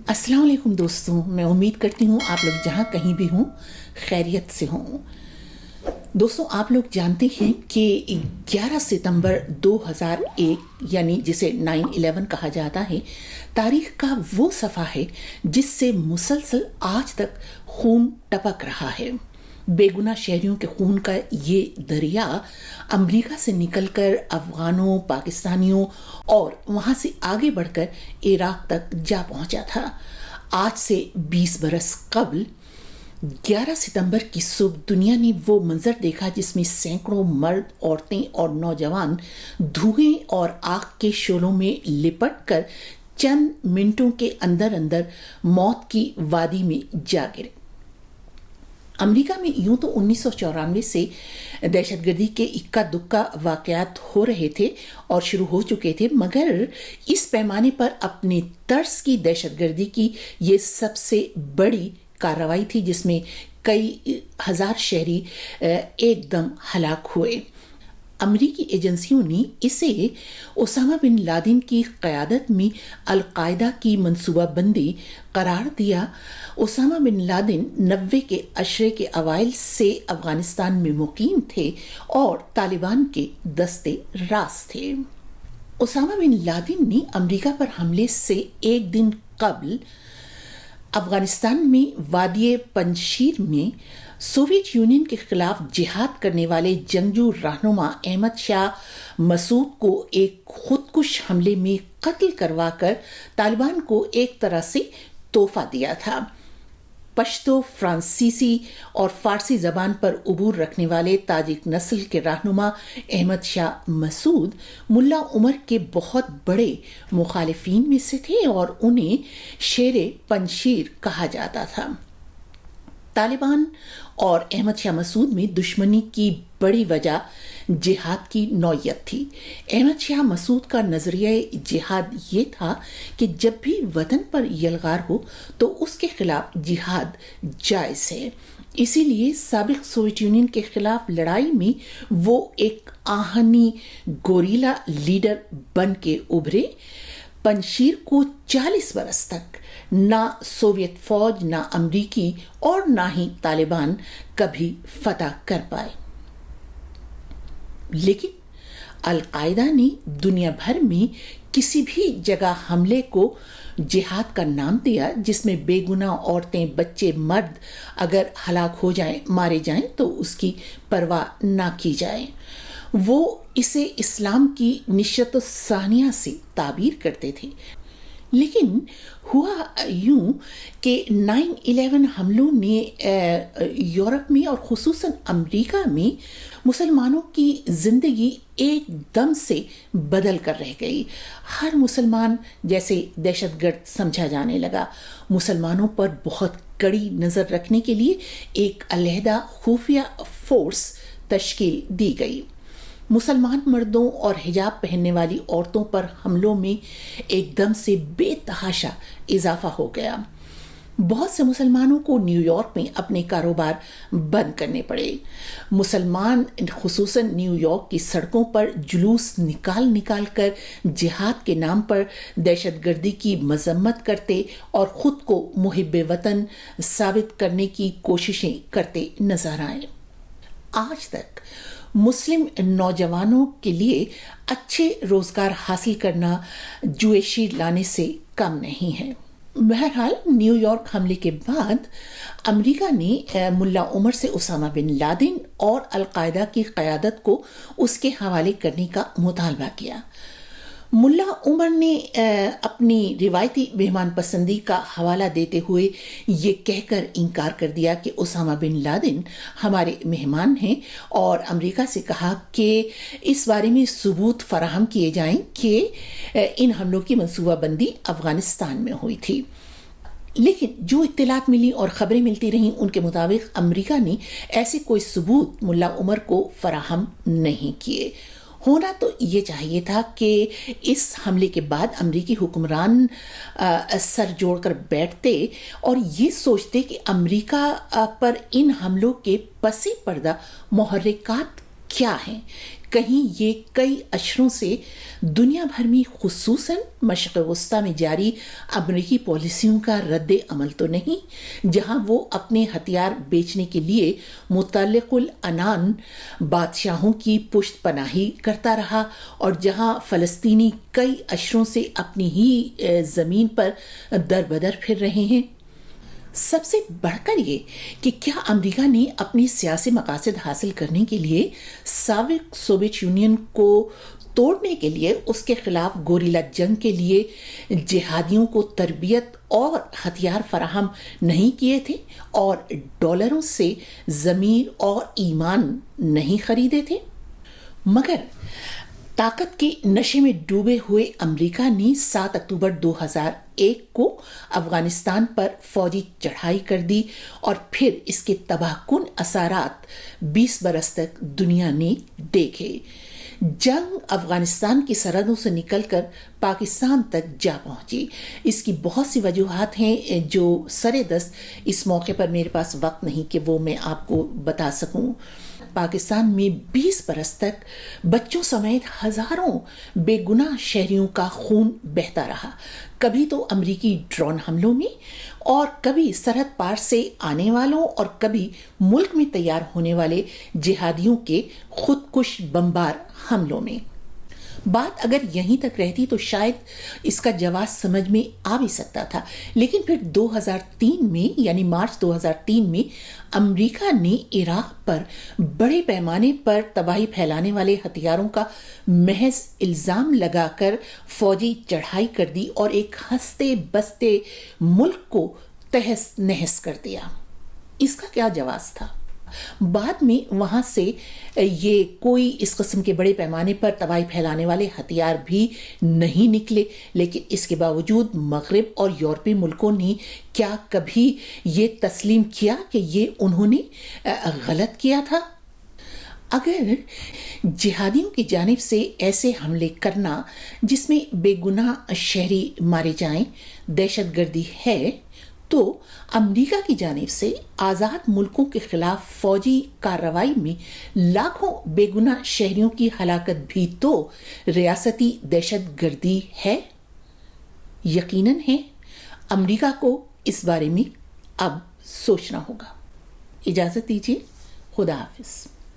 अस्सलाम वालेकुम दोस्तों, मैं उम्मीद करती हूँ आप लोग जहाँ कहीं भी हों खैरियत से हों। दोस्तों, आप लोग जानते हैं कि 11 सितंबर 2001 यानी जिसे 9/11 कहा जाता है, तारीख का वो सफ़ा है जिससे मुसलसल आज तक खून टपक रहा है। बेगुनाह शहरियों के खून का ये दरिया अमेरिका से निकलकर अफगानों, पाकिस्तानियों और वहाँ से आगे बढ़कर इराक तक जा पहुँचा था। आज से 20 बरस कबल 11 सितंबर की सुबह दुनिया ने वो मंजर देखा जिसमें सैकड़ों मर्द, औरतें और नौजवान धुएं और आग के शोलों में लिपट कर चंद मिनटों के अंदर अंदर मौत की वादी में जा गिरे। अमेरिका में यूं तो 1994 से दहशतगर्दी के इक्का दुक्का वाकयात हो रहे थे और शुरू हो चुके थे, मगर इस पैमाने पर अपने तर्ज की दहशतगर्दी की ये सबसे बड़ी कार्रवाई थी जिसमें कई हजार शहरी एकदम हलाक हुए। अमरीकी एजेंसियों ने इसे ओसामा बिन लादेन की क़यादत में अल-कायदा की मंसूबाबंदी करार दिया। ओसामा बिन लादेन 90 के अशरे के अवाइल से अफगानिस्तान में मुकीम थे और तालिबान के दस्ते रास थे। ओसामा बिन लादेन ने अमेरिका पर हमले से एक दिन कबल अफगानिस्तान में वादिये पंजशीर में सोवियत यूनियन के खिलाफ जिहाद करने वाले जंगजू रहनुमा अहमद शाह मसूद को एक खुदकुश हमले में कत्ल करवाकर तालिबान को एक तरह से तोहफा दिया था। पश्तो, फ्रांसीसी और फारसी जबान पर उबूर रखने वाले ताजिक नस्ल के रहनुमा अहमद शाह मसूद मुल्ला उमर के बहुत बड़े मुखालिफिन में से थे और उन्हें शेरे पंजशीर कहा जाता था। तालिबान और अहमद शाह मसूद में दुश्मनी की बड़ी वजह जिहाद की नौयत थी। अहमद शाह मसूद का नजरिया जिहाद ये था कि जब भी वतन पर यलगार हो तो उसके खिलाफ जिहाद जायज़ है। इसीलिए साबिक सोवियत यूनियन के खिलाफ लड़ाई में वो एक आहनी गोरीला लीडर बन के उभरे। पंजशीर को 40 बरस तक ना सोवियत फौज, ना अमरीकी और ना ही तालिबान कभी फतह कर पाए, लेकिन अल-कायदा ने दुनिया भर में किसी भी जगह हमले को जिहाद का नाम दिया जिसमें बेगुनाह औरतें, बच्चे, मर्द अगर हलाक हो जाएं, मारे जाएं तो उसकी परवाह ना की जाए। वो इसे इस्लाम की निश्चत सानिया से ताबीर करते थे। लेकिन हुआ यूं कि 9/11 हमलों ने यूरोप में और खुसूसन अमेरिका में मुसलमानों की ज़िंदगी एकदम से बदल कर रह गई। हर मुसलमान जैसे दहशतगर्द समझा जाने लगा। मुसलमानों पर बहुत कड़ी नज़र रखने के लिए एक अलहदा खुफिया फोर्स तश्कील दी गई। मुसलमान मर्दों और हिजाब पहनने वाली औरतों पर हमलों में एकदम से बेतहाशा इजाफा हो गया। बहुत से मुसलमानों को न्यूयॉर्क में अपने कारोबार बंद करने पड़े। मुसलमान खुसूसन न्यूयॉर्क की सड़कों पर जुलूस निकाल कर जिहाद के नाम पर दहशतगर्दी की मजम्मत करते और ख़ुद को मुहिब्बे वतन साबित करने की कोशिशें करते नजर आए। आज तक मुस्लिम नौजवानों के लिए अच्छे रोजगार हासिल करना जुएशी लाने से कम नहीं है। बहरहाल न्यूयॉर्क हमले के बाद अमेरिका ने मुल्ला उमर से ओसामा बिन लादेन और अल-कायदा की क़यादत को उसके हवाले करने का मुतालबा किया। मुल्ला उमर ने अपनी रिवायती मेहमान पसंदी का हवाला देते हुए ये कहकर इनकार कर दिया कि ओसामा बिन लादेन हमारे मेहमान हैं और अमेरिका से कहा कि इस बारे में सबूत फराहम किए जाएं कि इन हमलों की मंसूबाबंदी अफगानिस्तान में हुई थी। लेकिन जो इत्तलात मिली और ख़बरें मिलती रहीं उनके मुताबिक अमेरिका ने ऐसे कोई सबूत मुल्ला उमर को फराहम नहीं किए। होना तो ये चाहिए था कि इस हमले के बाद अमरीकी हुक्मरान सर जोड़कर बैठते और ये सोचते कि अमरीका पर इन हमलों के पसे पर्दा मुहर्रिकात क्या हैं, کہیں یہ کئی اشروں سے دنیا بھر میں خصوصاً مشرق وسطیٰ میں جاری امریکی پالیسیوں کا رد عمل تو نہیں، جہاں وہ اپنے ہتھیار بیچنے کے لیے مطلق العنان بادشاہوں کی پشت پناہی کرتا رہا، اور جہاں فلسطینی کئی اشروں سے اپنی ہی زمین پر در بدر پھر رہے ہیں۔ سب سے بڑھ کر یہ کہ کیا امریکہ نے اپنی سیاسی مقاصد حاصل کرنے کے لیے سابق سوویت یونین کو توڑنے کے لیے اس کے خلاف گوریلا جنگ کے لیے جہادیوں کو تربیت اور ہتھیار فراہم نہیں کیے تھے، اور ڈالروں سے ضمیر اور ایمان نہیں خریدے تھے؟ مگر طاقت کے نشے میں ڈوبے ہوئے امریکہ نے 7 اکتوبر 2001 کو افغانستان پر فوجی چڑھائی کر دی، اور پھر اس کے تباہ کن اثرات 20 برس تک دنیا نے دیکھے۔ جنگ افغانستان کی سرحدوں سے نکل کر پاکستان تک جا پہنچی۔ اس کی بہت سی وجوہات ہیں جو سر دست اس موقع پر میرے پاس وقت نہیں کہ وہ میں آپ کو بتا سکوں۔ پاکستان میں 20 برس تک بچوں سمیت ہزاروں بے گناہ شہریوں کا خون بہتا رہا، کبھی تو امریکی ڈرون حملوں میں، اور کبھی سرحد پار سے آنے والوں، اور کبھی ملک میں تیار ہونے والے جہادیوں کے خودکش بمبار حملوں میں۔ بات اگر یہیں تک رہتی تو شاید اس کا جواز سمجھ میں آ بھی سکتا تھا، لیکن پھر 2003 میں یعنی مارچ 2003 میں امریکہ نے عراق پر بڑے پیمانے پر تباہی پھیلانے والے ہتھیاروں کا محض الزام لگا کر فوجی چڑھائی کر دی، اور ایک ہنستے بستے ملک کو تہس نہس کر دیا۔ اس کا کیا جواز تھا؟ بعد میں وہاں سے یہ کوئی اس قسم کے بڑے پیمانے پر تباہی پھیلانے والے ہتھیار بھی نہیں نکلے، لیکن اس کے باوجود مغرب اور یورپی ملکوں نے کیا کبھی یہ تسلیم کیا کہ یہ انہوں نے غلط کیا تھا؟ اگر جہادیوں کی جانب سے ایسے حملے کرنا جس میں بے گناہ شہری مارے جائیں دہشت گردی ہے، تو امریکہ کی جانب سے آزاد ملکوں کے خلاف فوجی کارروائی میں لاکھوں بے گناہ شہریوں کی ہلاکت بھی تو ریاستی دہشت گردی ہے؟ یقیناً ہے۔ امریکہ کو اس بارے میں اب سوچنا ہوگا۔ اجازت دیجیے، خدا حافظ۔